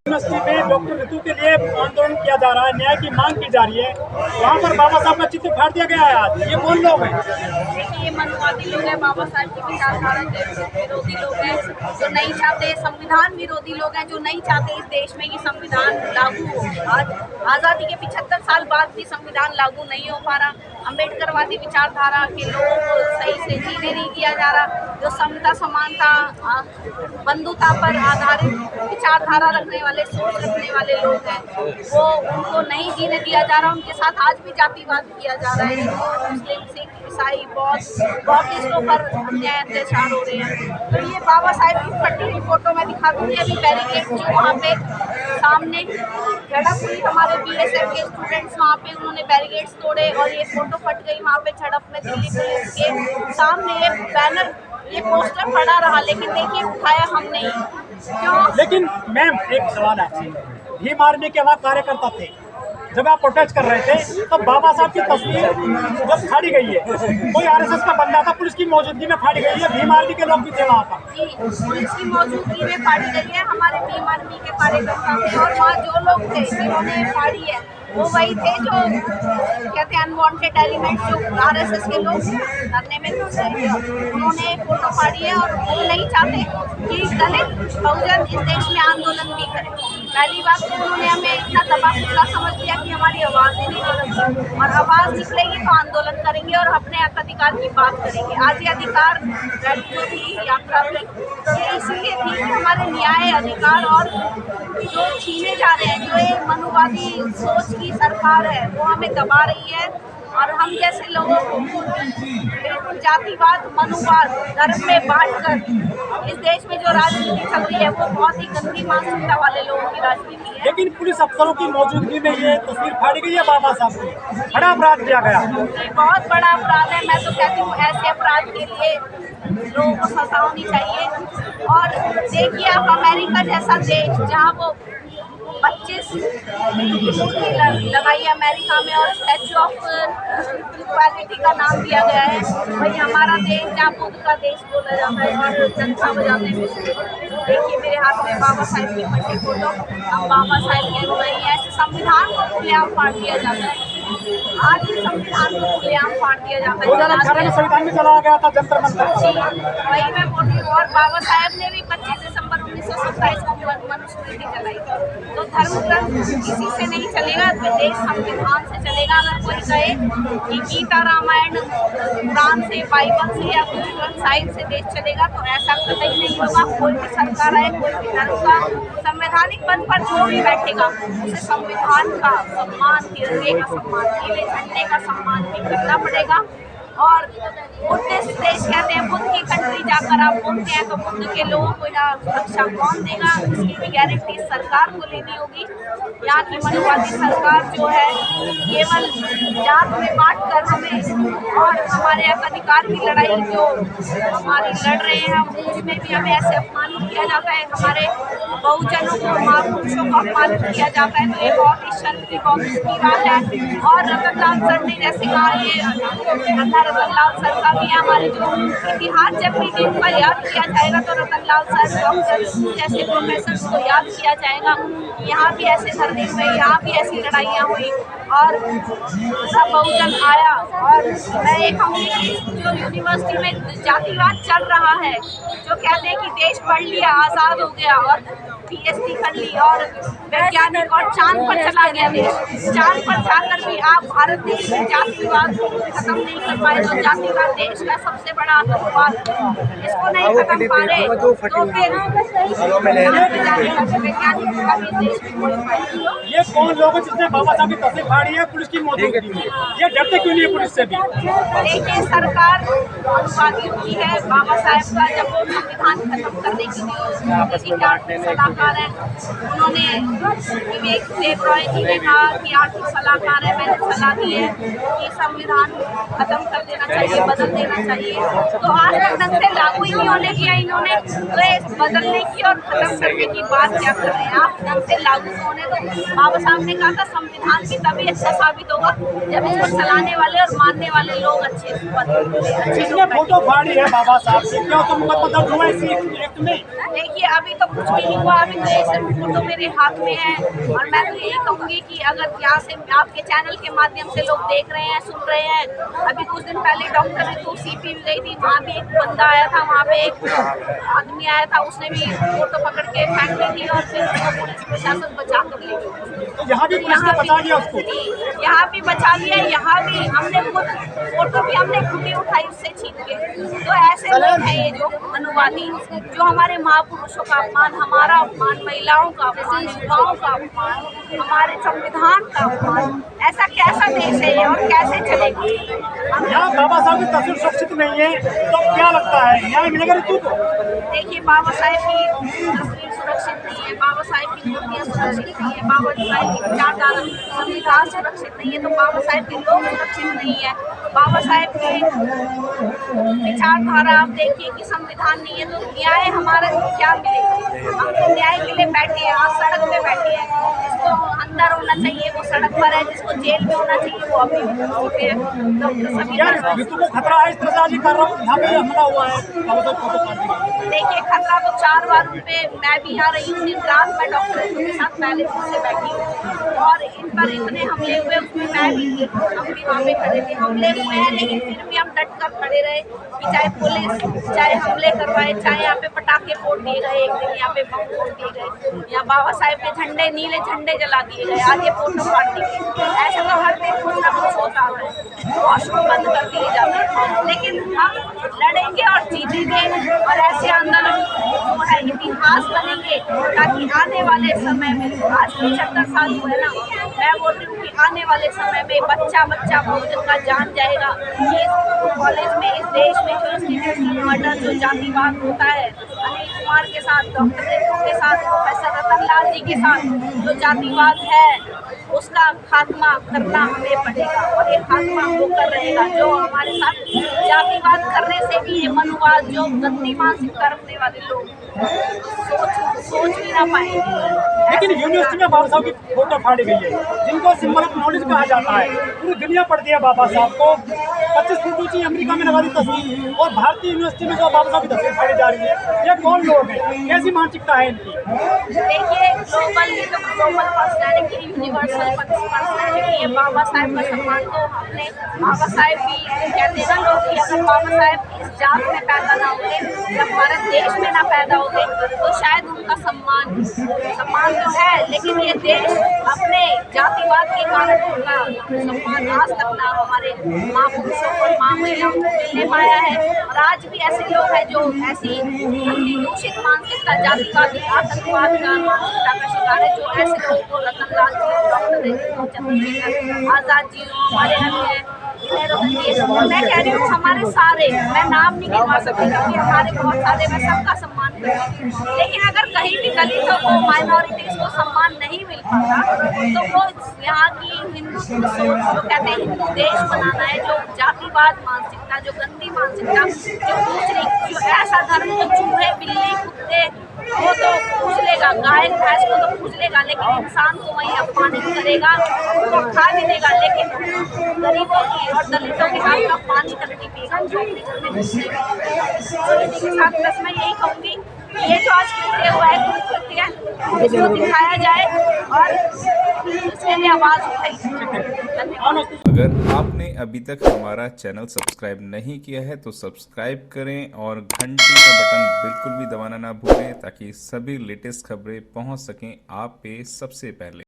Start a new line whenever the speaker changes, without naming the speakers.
University में doctor ऋतु के लिए आंदोलन किया जा रहा है, न्याय की मांग की जा रही है। वहाँ पर बाबा साहब का चित्र फाड़ दिया गया है आज। ये कौन लोग हैं?
देखिए, ये मनुवादी लोग हैं, बाबा साहब की विचारधारा के विरोधी लोग हैं, जो नहीं चाहते, संविधान विरोधी लोग हैं, जो नहीं चाहते इस देश में कि संविधान लागू हो। आज आज़ादी के 75 साल बाद भी संविधान लागू नहीं हो पा रहा। अम्बेडकरवादी विचारधारा के लोगों को सही से जीने नहीं दिया जा रहा। जो समता, समानता, बंधुता पर आधारित विचारधारा रखने वाले, सोच रखने वाले लोग हैं, वो उनको नहीं जीने दिया जा रहा। उनके साथ आज भी जातिवाद किया जा रहा है। हिंदू, मुस्लिम, सिख, ईसाई, बौद्धिस्टों पर अन्याय अत्याचार हो रहे हैं। तो ये बाबा साहेब की फटी हुई फोटो में दिखा दूंगी। अभी बैरिकेड जो वहाँ पे सामने झड़प हुई, हमारे बीएसएफ के स्टूडेंट्स वहाँ पे उन्होंने बैरिकेड्स तोड़े और ये फोटो फट गई वहाँ पे झड़प में। दिल्ली पुलिस के सामने ये बैनर, ये पोस्टर पड़ा रहा, लेकिन देखिए उठाया हमने ही क्यों?
लेकिन मैम एक सवाल है, भीम आर्मी के वहाँ कार्यकर्ता थे, जब आप प्रोटेस्ट कर रहे थे तो बाबा साहब की तस्वीर जब फाड़ी गई है, कोई आरएसएस का बंदा था, पुलिस की मौजूदगी में फाड़ी गई है, भीम आर्मी के लोग भी थे वहाँ पर।
जी, पुलिस की मौजूदगी में फाड़ी गई है। हमारे भीम आर्मी के कार्यकर्ता थे और वहाँ जो लोग थे जिन्होंने फाड़ी है वो वही थे जो कहते हैं अनवांटेड एलिमेंट, जो आरएसएस के लोग धरने में घुस रहे थे। उन्होंने फोटो फाड़ी है और वो नहीं चाहते कि दलित बहुजन इस देश में आंदोलन भी करें। पहली बात तो उन्होंने हमें इतना दबाव समझ लिया कि हमारी आवाज़ ही नहीं निकलेगी, और आवाज़ निकलेगी तो आंदोलन करेंगे और अपने अधिकार की बात करेंगे। आज ये अधिकार रैली जो थी, यात्रा थी, ये इसीलिए थी कि हमारे न्याय, अधिकार और जो छीने जा रहे हैं, जो ये मनुवादी सोच की सरकार है वो हमें दबा रही है। और हम जैसे लोगों को बिल्कुल जातिवाद, मनुवाद, धर्म में बांटकर इस देश में जो राजनीति चल रही है वो बहुत ही गंदी मानसिकता वाले लोगों की राजनीति है।
लेकिन पुलिस अफसरों की मौजूदगी में ये तस्वीर फाड़ी गई है बाबा साहब की, बड़ा अपराध किया गया।
ये बहुत बड़ा अपराध है। मैं तो कहती हूँ ऐसे अपराध के लिए लोगों को सजा होनी चाहिए। और देखिए, आप अमेरिका जैसा देश जहाँ वो 25 लगाई अमेरिका में और स्टैचू ऑफ इक्वालिटी का नाम दिया गया है, वही हमारा देश जहाँ बुद्ध का देश बोला जाता है और जनता बजाते हैं। देखिए मेरे हाथ में बाबा साहेब की फटी फोटो, हम बाबा साहेब के नहीं है। ऐसे संविधान को खुलेआम फाड़ दिया जाता है। आज भी संविधान को खुलेआम फाड़ दिया जाता है।
2018 में संविधान में चलाया गया था जंतर मंतर।
वही मैं बोल रही हूँ। और बाबा साहेब ने भी 25 दिसंबर 1927 को मनुस्मृति चलाई। तो धर्म ग्रंथ किसी से नहीं चलेगा, देश संविधान से चलेगा। अगर कोई कहे कि गीता, रामायण, कुरान से, बाइबल से या गुरु ग्रंथ साहिब से देश चलेगा, तो ऐसा कतई नहीं होगा। कोई भी सरकार आए, कोई भी धर्म का संवैधानिक पद पर जो भी बैठेगा उसे संविधान का सम्मान, तिरंगे का सम्मान, नीले झंडे का सम्मान भी करना पड़ेगा। और बुद्धिस्ट देश कहते हैं, बुद्ध की कंट्री जाकर आप बोलते हैं तो बुद्ध के लोगों को यहाँ सुरक्षा कौन देगा? इसकी भी गारंटी सरकार को लेनी होगी। यहाँ की मनुवादी सरकार जो है केवल जात में बांट कर हमें और हमारे अधिकार की लड़ाई जो हमारी लड़ रहे हैं उसमें भी हमें ऐसे अपमानित किया जाता है। हमारे बहुजनों को, महापुरुषों को अपमानित किया जाता है। तो ये बहुत ही शर्म की, बहुत की बात है। और रतनलाल सर ने जैसे कहा, ये रतनलाल सर का भी हमारे जो इतिहास जब भी उनका याद किया जाएगा तो रतनलाल सर, डॉक्टर जैसे प्रोफेसर को याद किया जाएगा। यहाँ भी ऐसे धरने हुए, यहाँ भी ऐसी लड़ाइयाँ हुई और सब बहुजन आया। और मैं ये कहूँगी कि जो यूनिवर्सिटी में जातिवाद चल रहा है, जो कहते हैं कि देश पढ़ लिया, आज़ाद हो गया और पीएचडी कर ली और वैज्ञानिक और चांद पर चला गया देश, चांद पर जाकर भी आप भारत देश में जातिवाद खत्म नहीं कर पाए। तो जातिवाद देश का सबसे बड़ा आतंकवाद, इसको नहीं खत्म पा रहे तो फिर वैज्ञानिक का भी देश में कोई फायदा।
ये कौन लोग हैं जिसने बाबा साहब की तस्वीर फाड़ी है पुलिस की मौजूदगी में? ये डरते क्यों नहीं है पुलिस से भी?
देखिए, सरकार अनुवादियों की है। बाबा साहेब का जब वो संविधान खत्म करने की सलाहकार है, उन्होंने विवेक देव रॉय जी ने कहा कि आर्थिक सलाहकार है, मैंने सलाह दी है कि संविधान खत्म कर देना चाहिए, बदल देना चाहिए। तो आज तक ढंग से लागू ही नहीं होने दिया इन्होंने, तो बदलने की और खत्म करने की बात क्या कर रहे हैं आप? ढंग से लागू होने दो। बाबा साहब ने कहा था संविधान भी तभी अच्छा साबित होगा जब इसको चलाने वाले और मानने वाले लोग अच्छे
फोटो फाड़ी है बाबा साहब से, क्यों तो मुकदमा दर्ज हुआ इसी एक्ट में?
देखिए, अभी तो कुछ भी नहीं हुआ। अभी तो ये सब फोटो मेरे हाथ में है और मैं तो यही कहूँगी कि अगर यहाँ से आपके चैनल के माध्यम से लोग देख रहे हैं, सुन रहे हैं, अभी कुछ दिन पहले डॉक्टर ने तो सीपी भी गई थी, वहाँ भी एक बंदा आया था, वहाँ पे एक आदमी आया था, उसने भी फोटो पकड़ के फेंक दी थी और फिर उसको पुलिस प्रशासन बचा कर ले गई।
तो यहाँ भी पुलिस ने बचा लिया उसको।
यहाँ भी बचा लिया, यहाँ भी हमने खुद फोटो भी हमने खुद ही उठाई उससे छीन के। तो ऐसे लोग हैं ये जो अनुवादी, जो हमारे महापुरुषों का अपमान, हमारा अपमान, महिलाओं का अपमान, युवाओं का अपमान, हमारे संविधान का अपमान, ऐसा कैसा देश है ये और कैसे चलेगा?
यहाँ बाबा साहब की तस्वीर सुरक्षित नहीं है, तो क्या लगता है न्याय मिलेगा ऋतु को?
देखिए, बाबा साहेब की तस्वीर सुरक्षित नहीं है, बाबा साहेब की मूर्तियाँ सुरक्षित नहीं है, बाबा साहेब की विचारधारा संविधान सुरक्षित नहीं है, तो बाबा साहेब के लोग सुरक्षित नहीं है। बाबा साहेब की विचारधारा आप देखिए कि संविधान नहीं है, तो न्याय हमारे क्या मिलेगा? हम तो न्याय के लिए बैठे हैं, आज सड़क पे बैठे हैं। जिसको अंदर होना चाहिए वो सड़क पर है, जिसको जेल में होना चाहिए वो अभी भी है। डॉक्टर सभी
क्या ऋतु को खतरा है इस तरह से आज ये कर रहा हूँ, यहाँ पे हमला हुआ है बाबा साहब फोटो काटने का?
देखिए, खतरा तो 4 बार उन पे, मैं भी यहाँ रही हूँ दिन रात, मैं डॉक्टर के साथ पहले से बैठी हूँ और इन पर इतने हमले हुए, उसमें मैं भी थी, हम भी वहाँ पे खड़े थे। हमले हुए हैं लेकिन फिर भी हम डट कर खड़े रहे कि चाहे पुलिस चाहे हमले करवाए, चाहे यहाँ पे पटाखे फोड़ दिए गए, एक दिन यहाँ पे बम फोड़ दिए गए, यहाँ बाबा साहेब के झंडे, नीले झंडे जला दिए गए, आज ये फोटो काट दी गई। ऐसा तो हर दिन कुछ ना कुछ होता है, वॉशरूम बंद कर दिए जाते हैं, लेकिन हम लड़ेंगे और जीतेंगे और ऐसे आंदोलन जो है इतिहास बनेंगे, ताकि आने वाले समय में, आज 75 साल हुए ना, मैं बोल रही हूँ कि आने वाले समय में बच्चा बच्चा बहुजन का जान जाएगा कि इस कॉलेज में, इस देश में जो इंस्टीट्यूशनल मर्डर, जो जातिवाद होता है, अनिल कुमार के साथ, डॉक्टर नेहरू के साथ, प्रोफेसर रतन लाल जी के साथ जो जातिवाद है, उसका खात्मा करना हमें पड़ेगा और ये खात्मा होकर रहेगा। जो हमारे साथ जातिवाद करने से भी, ये मनुवाद, जो गंदी मानसिकता रखने वाले लोग सोच भी ना पाएंगे।
लेकिन यूनिवर्सिटी में बाबा साहब की फोटो फाड़ी गई है, जिनको सिंबल ऑफ नॉलेज कहा जाता है, पूरी दुनिया पढ़ती है बाबा साहब को। 25 फुट ऊंची अमेरिका में लगा दी तस्वीर और भारतीय यूनिवर्सिटी में जो बाबा साहब की तस्वीर फाड़ी जा रही है, ये कौन लोग हैं, कैसी मानसिकता है इनकी?
देखिए, ग्लोबल, ये तो ग्लोबल पर्सनैलिटी, यूनिवर्सल पर्सनैलिटी है। बाबा साहेब का सम्मान तो हमने, बाबा साहेब भी कहते हैं ना लोग कि अगर बाबा साहेब इस जात में पैदा ना होते या भारत देश में ना पैदा होते तो शायद उनका सम्मान तो है, लेकिन ये देश अपने जातिवाद के कारण उनका सम्मान आज तक ना हमारे महापुरुषों को, माँ महिलाओं को मिलने पाया है। और आज भी ऐसे लोग हैं जो ऐसी दूषित मानसिकता, जातिवादी, आतंकवाद का मानसिकता का शिकार है, जो ऐसे लोगों को, रतन लाल जी, डॉक्टर चंद्रशेखर आजाद जी, हमारे अन्य मैं कह रही हूँ हमारे सारे, मैं नाम नहीं गिनवा सकती क्योंकि हमारे बहुत सारे, मैं सबका सम्मान करती हूँ, लेकिन अगर कहीं भी दलितों को, माइनॉरिटीज को सम्मान नहीं मिल पाता तो वो यहाँ की हिंदुत्व सोच, जो कहते हैं हिंदू देश बनाना है, जो जातिवाद मानसिकता, जो गंदी मानसिकता, जो दूसरी, जो ऐसा धर्म जो चूहे, बिल्ली, कुत्ते वो तो पूछ लेगा, गाय भैंस को तो पूछ लेगा, लेकिन इंसान को वही अपमानित करेगा, उनको खा भी देगा, लेकिन गरीबों की और दलितों के हाथ का पानी तक नहीं पिएगा, जो अपने घर में घुसेगा। तो इसी के साथ बस मैं यही कहूँगी, ये जो आज कृत्य हुआ है, कृत्य इसको दिखाया जाए और इसके लिए आवाज़ उठाई जाए।
अगर आपने अभी तक हमारा चैनल सब्सक्राइब नहीं किया है तो सब्सक्राइब करें और घंटी का बटन बिल्कुल भी दबाना ना भूलें ताकि सभी लेटेस्ट खबरें पहुंच सकें आप पे सबसे पहले।